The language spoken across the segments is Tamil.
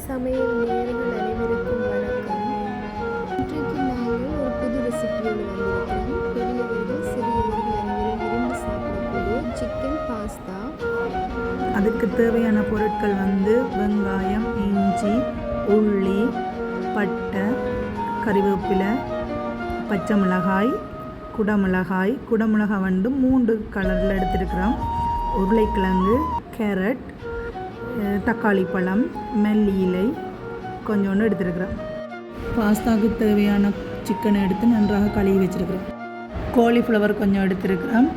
சமையல் நேயர்கள் அனைவருக்கும் வணக்கம். இன்றைக்கு நாங்கள் ஒரு புது ரெசிபியோடு வந்திருக்கிறோம். பெரியவர்கள் சிறியவர்கள் அனைவரும் விரும்பி சாப்பிடக்கூடிய சிக்கன் பாஸ்தா. அதுக்கு தேவையான பொருட்கள் வெங்காயம், இஞ்சி, உள்ளி, பட்டை, கறிவேப்பிலை, பச்சை மிளகாய், குடமிளகாய் 3 கலரில் எடுத்துருக்கிறோம். உருளைக்கிழங்கு, கேரட், தக்காளி பழம், மல்லி இலை கொஞ்சோண்டு எடுத்துருக்குறோம். பாஸ்தாவுக்கு தேவையான சிக்கனை எடுத்து நன்றாக கழுவி வச்சுருக்கிறோம். காலிஃப்ளவர் கொஞ்சம் எடுத்துருக்கிறோம்.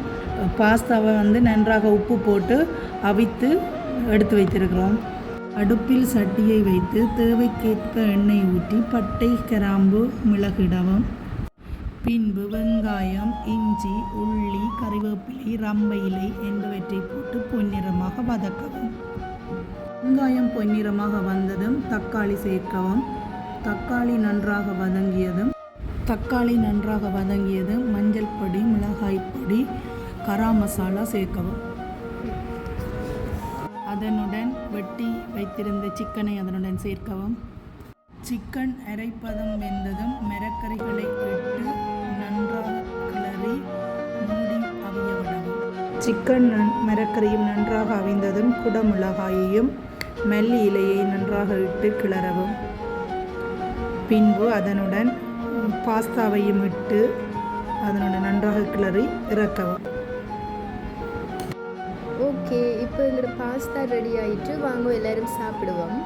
பாஸ்தாவை நன்றாக உப்பு போட்டு அவித்து எடுத்து வைத்திருக்கிறோம். அடுப்பில் சட்டியை வைத்து தேவைக்கேற்ப எண்ணெய் ஊற்றி பட்டை, கிராம்பு, மிளகிடவும். பின்பு வெங்காயம், இஞ்சி, உள்ளி, கறிவேப்பிலை, ரம்பை இலை என்பவற்றை போட்டு பொன்னிறமாக வதக்கவும். வெங்காயம் பொன்னிறமாக வந்ததும் தக்காளி சேர்க்கவும். தக்காளி நன்றாக வதங்கியதும் மஞ்சள் பொடி, மிளகாய் பொடி, கரம் மசாலா சேர்க்கவும். அதனுடன் வெட்டி வைத்திருந்த சிக்கனை அதனுடன் சேர்க்கவும். சிக்கன் அரைப்பதம் வெந்ததும் மரக்கறிகளை இட்டு நன்றாக கிளறி மூடி அவிய விடவும். சிக்கன் மரக்கறியும் நன்றாக அவிந்ததும் குடமிளகாயையும் மல்லி இலையை நன்றாக இட்டு கிளறவும். பின்பு அதனுடன் பாஸ்தாவையும் இட்டு அதனுடன் நன்றாக கிளறி இறக்கவும். ஓகே, இப்போ எங்களோட பாஸ்தா ரெடி ஆகிட்டு வாங்க எல்லாரும் சாப்பிடுவோம்.